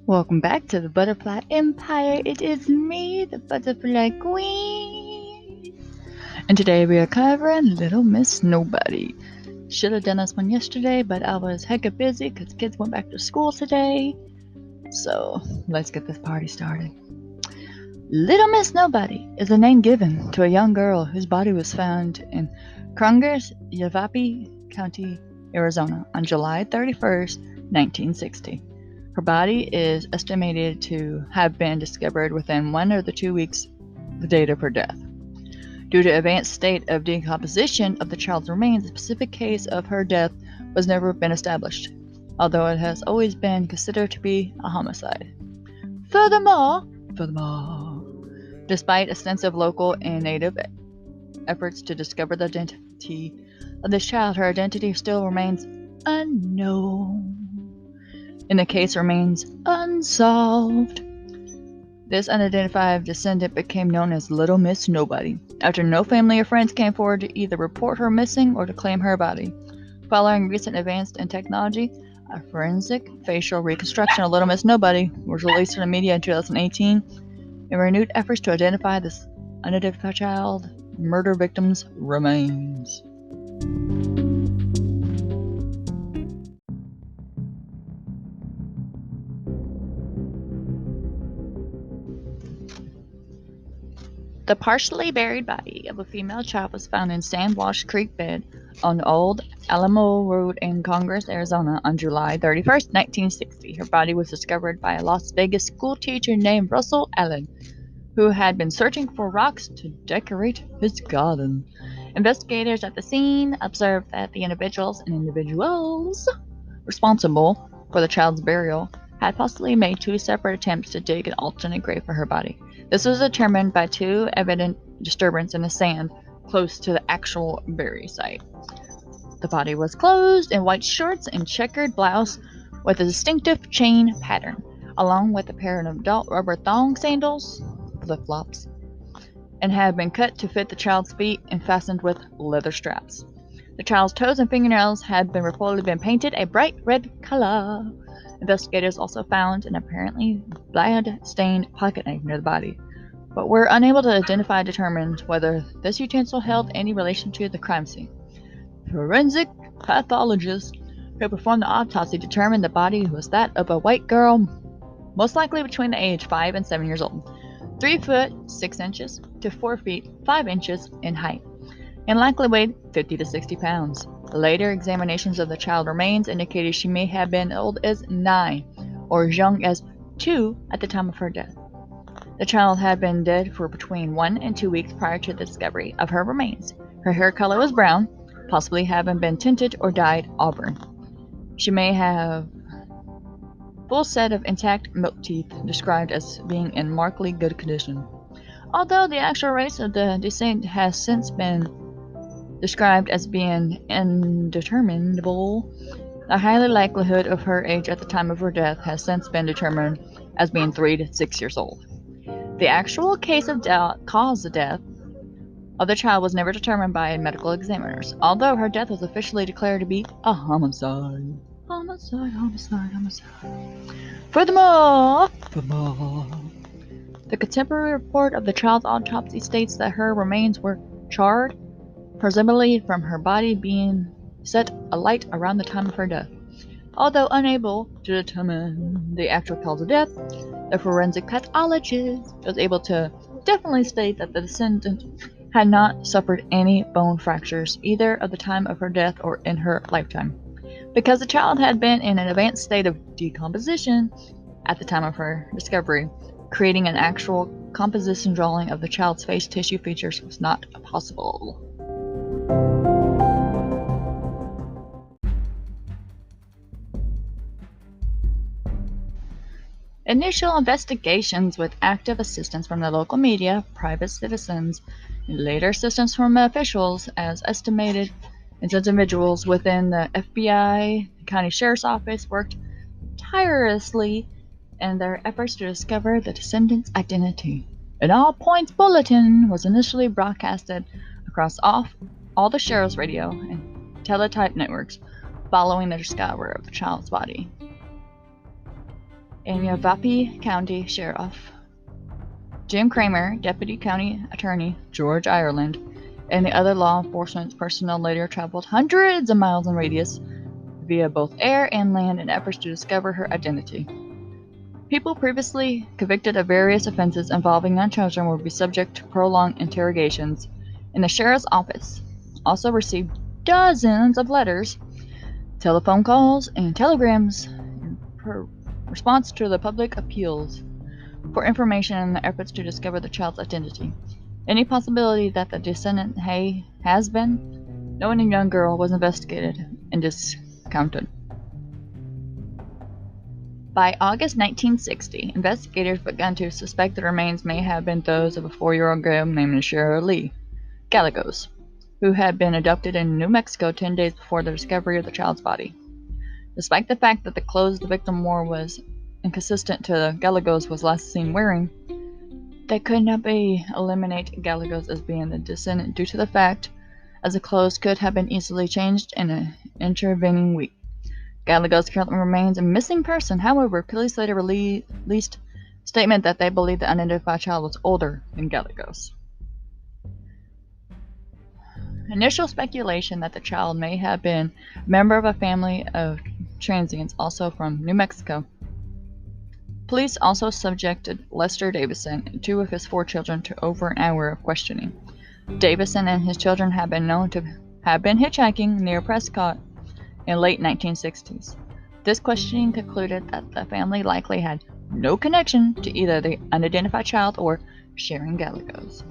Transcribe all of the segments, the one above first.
Welcome back to the Butterfly Empire. It is me, the Butterfly Queen. And today we are covering Little Miss Nobody. Should have done this one yesterday, but I was hecka busy because kids went back to school today. So let's get this party started. Little Miss Nobody is a name given to a young girl whose body was found in Congers, Yavapai County, Arizona on July 31st, 1960. Her body is estimated to have been discovered within 1 or 2 weeks of the date of her death. Due to advanced state of decomposition of the child's remains, a specific case of her death was never been established, although it has always been considered to be a homicide. Furthermore, despite extensive local and native efforts to discover the identity of this child, her identity still remains unknown, and the case remains unsolved. This unidentified descendant became known as Little Miss Nobody, after no family or friends came forward to either report her missing or to claim her body. Following recent advances in technology, a forensic facial reconstruction of Little Miss Nobody was released in the media in 2018, and renewed efforts to identify this unidentified child murder victim's remains. The partially buried body of a female child was found in Sandwash Creek bed on Old Alamo Road in Congress, Arizona on July 31st, 1960. Her body was discovered by a Las Vegas school teacher named Russell Allen, who had been searching for rocks to decorate his garden. Investigators at the scene observed that the individuals responsible for the child's burial had possibly made 2 separate attempts to dig an alternate grave for her body. This was determined by 2 evident disturbance in the sand close to the actual burial site. The body was clothed in white shorts and checkered blouse with a distinctive chain pattern, along with a pair of adult rubber thong sandals, flip-flops, and had been cut to fit the child's feet and fastened with leather straps. The child's toes and fingernails had reportedly been painted a bright red color. Investigators also found an apparently blood-stained pocket knife near the body, but were unable to identify or determine whether this utensil held any relation to the crime scene. Forensic pathologists who performed the autopsy determined the body was that of a white girl, most likely between the age 5 and 7 years old, 3 foot 6 inches to 4 feet 5 inches in height, and likely weighed 50 to 60 pounds. Later examinations of the child remains indicated she may have been as old as 9 or as young as 2 at the time of her death. The child had been dead for between 1 and 2 weeks prior to the discovery of her remains. Her hair color was brown, possibly having been tinted or dyed auburn. She may have full set of intact milk teeth, described as being in markedly good condition. Although the actual race of the descendant has since been described as being indeterminable, the high likelihood of her age at the time of her death has since been determined as being 3 to 6 years old. The actual cause of death of the child was never determined by medical examiners, although her death was officially declared to be a homicide. Furthermore, the contemporary report of the child's autopsy states that her remains were charred, presumably from her body being set alight around the time of her death. Although unable to determine the actual cause of death, the forensic pathologist was able to definitely state that the descendant had not suffered any bone fractures either at the time of her death or in her lifetime, because the child had been in an advanced state of decomposition at the time of her discovery. Creating an actual composition drawing of the child's face tissue features was not possible. Initial investigations with active assistance from the local media, private citizens, and later assistance from officials as estimated as individuals within the FBI, the county sheriff's office worked tirelessly in their efforts to discover the descendant's identity. An all-points bulletin was initially broadcasted across all the sheriff's radio and teletype networks following the discovery of the child's body. following the discovery of the child's body. and Yavapai County Sheriff Jim Kramer, Deputy County Attorney George Ireland, and the other law enforcement personnel later traveled hundreds of miles in radius via both air and land in efforts to discover her identity. People previously convicted of various offenses involving young children will be subject to prolonged interrogations, and the sheriff's office also received dozens of letters, telephone calls, and telegrams in response to the public appeals for information in the efforts to discover the child's identity. Any possibility that the descendant has been known a young girl was investigated and discounted. By August 1960, investigators began to suspect the remains may have been those of a 4-year-old girl named Shara Lee Gallegos, who had been abducted in New Mexico 10 days before the discovery of the child's body. Despite the fact that the clothes the victim wore was inconsistent to Gallegos was last seen wearing, they could not eliminate Gallegos as being the descendant due to the fact, as the clothes could have been easily changed in an intervening week. Gallegos currently remains a missing person. However, police later released a statement that they believed the unidentified child was older than Gallegos. Initial speculation that the child may have been a member of a family of transients also from New Mexico. Police also subjected Lester Davison and 2 of his 4 children to over an hour of questioning. Davison and his children have been known to have been hitchhiking near Prescott in late 1960s. This questioning concluded that the family likely had no connection to either the unidentified child or Sharon Gallegos.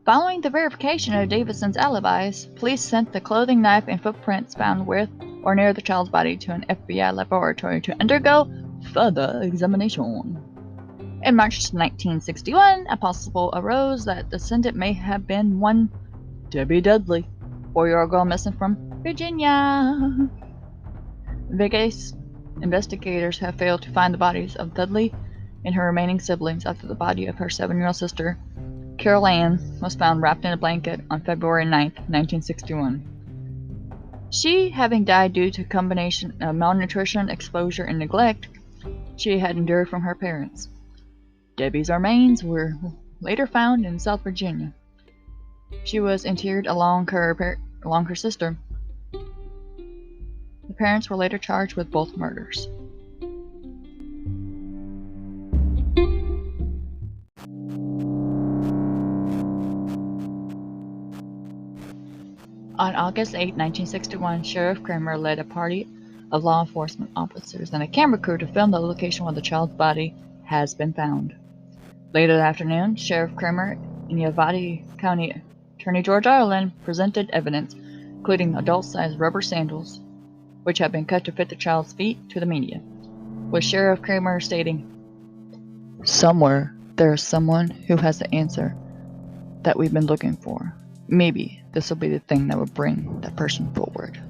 Following the verification of Davison's alibis, police sent the clothing, knife, and footprints found with or near the child's body to an FBI laboratory to undergo further examination. In March 1961, a possible arose that the descendant may have been one Debbie Dudley, 4-year-old girl missing from Virginia. Vegas investigators have failed to find the bodies of Dudley and her remaining siblings after the body of her 7-year-old sister, Carol Ann, was found wrapped in a blanket on February 9, 1961. She, having died due to a combination of malnutrition, exposure, and neglect she had endured from her parents. Debbie's remains were later found in South Virginia. She was interred along her sister. The parents were later charged with both murders. On August 8, 1961, Sheriff Kramer led a party of law enforcement officers and a camera crew to film the location where the child's body has been found. Later that afternoon, Sheriff Kramer and Uvalde County Attorney George Ireland presented evidence, including adult-sized rubber sandals, which had been cut to fit the child's feet, to the media, with Sheriff Kramer stating, "Somewhere there is someone who has the answer that we've been looking for. Maybe this will be the thing that will bring that person forward."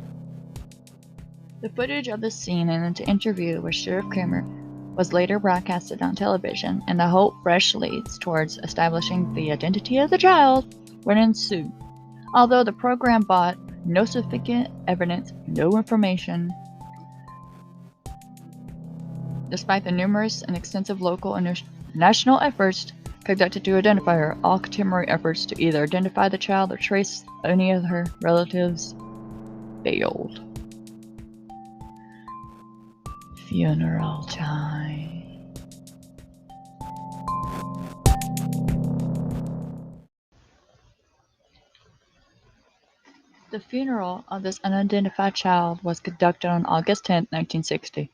The footage of the scene and the interview with Sheriff Kramer was later broadcasted on television, and the hope fresh leads towards establishing the identity of the child would ensue. Although the program brought no significant evidence, no information, despite the numerous and extensive local and national efforts conducted to identify her, all contemporary efforts to either identify the child or trace any of her relatives failed. Funeral time. The funeral of this unidentified child was conducted on August 10, 1960.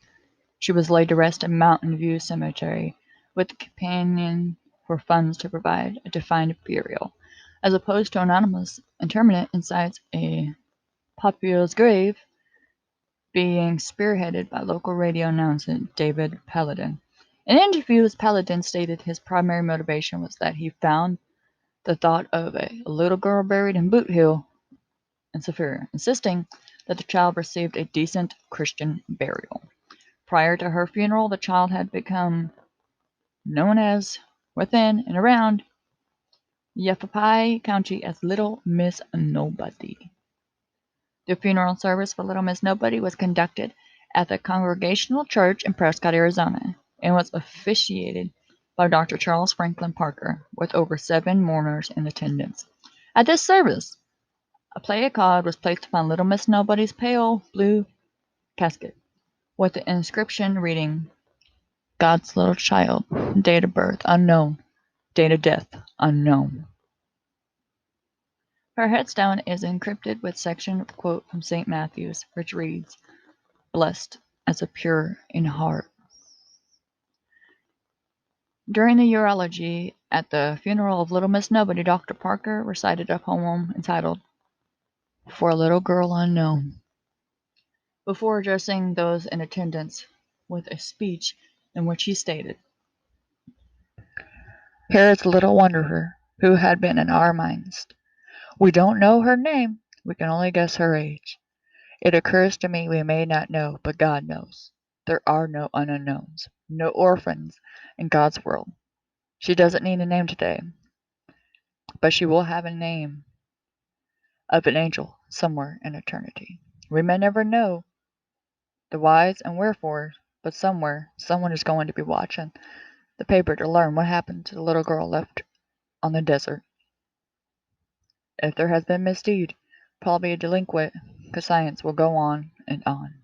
She was laid to rest in Mountain View Cemetery with a companion for funds to provide a defined burial, as opposed to anonymous interment inside a popular's grave, being spearheaded by local radio announcer David Paladin. In interviews, Paladin stated his primary motivation was that he found the thought of a little girl buried in Boot Hill and Sephira, insisting that the child received a decent Christian burial. Prior to her funeral, the child had become known as within and around Yavapai County as Little Miss Nobody. The funeral service for Little Miss Nobody was conducted at the Congregational Church in Prescott, Arizona, and was officiated by Dr. Charles Franklin Parker, with over 7 mourners in attendance. At this service, a placard was placed upon Little Miss Nobody's pale blue casket, with the inscription reading, "God's little child, date of birth unknown, date of death unknown." Her headstone is encrypted with section quote from St. Matthew's, which reads, "Blessed as the pure in heart." During the eulogy at the funeral of Little Miss Nobody, Dr. Parker recited a poem entitled, "For a Little Girl Unknown," before addressing those in attendance with a speech in which he stated, "Here is a little wanderer who had been in our midst. We don't know her name, we can only guess her age. It occurs to me we may not know, but God knows. There are no unknowns, no orphans in God's world. She doesn't need a name today, but she will have a name of an angel somewhere in eternity. We may never know the whys and wherefores, but somewhere, someone is going to be watching the paper to learn what happened to the little girl left on the desert. If there has been misdeed, probably a delinquent, because science will go on and on."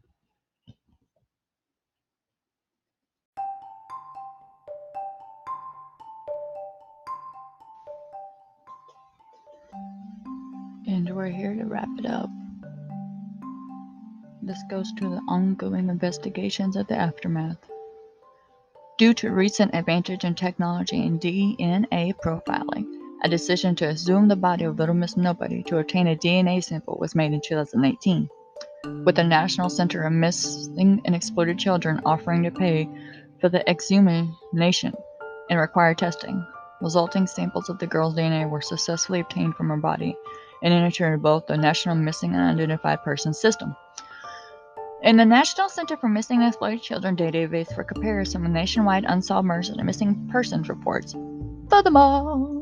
And we're here to wrap it up. This goes to the ongoing investigations of the aftermath. Due to recent advantage in technology in DNA profiling, a decision to exhume the body of Little Miss Nobody to obtain a DNA sample was made in 2018, with the National Center of Missing and Exploited Children offering to pay for the exhumation and required testing. Resulting samples of the girl's DNA were successfully obtained from her body and entered into both the National Missing and Unidentified Persons System and the National Center for Missing and Exploited Children database for comparison with nationwide unsolved murders and missing persons reports. Furthermore,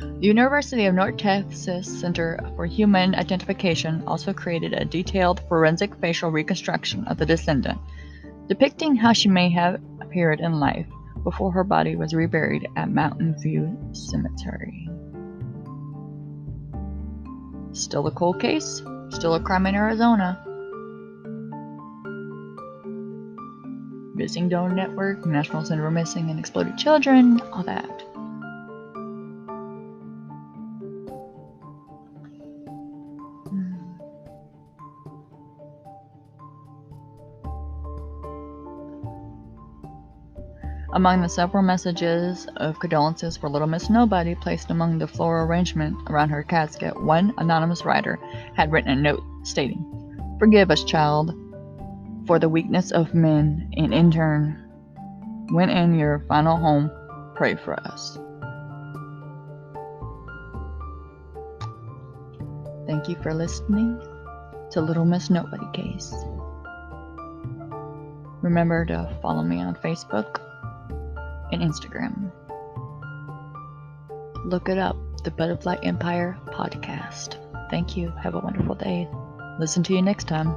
the University of North Texas Center for Human Identification also created a detailed forensic facial reconstruction of the descendant, depicting how she may have appeared in life before her body was reburied at Mountain View Cemetery. Still a cold case, still a crime in Arizona. Missing Donor Network, National Center for Missing and Exploited Children, all that. Among the several messages of condolences for Little Miss Nobody placed among the floral arrangement around her casket, one anonymous writer had written a note stating, "Forgive us, child, for the weakness of men, and in turn, when in your final home, pray for us." Thank you for listening to Little Miss Nobody Case. Remember to follow me on Facebook and Instagram. Look it up, the Butterfly Empire Podcast. Thank you. Have a wonderful day. Listen to you next time.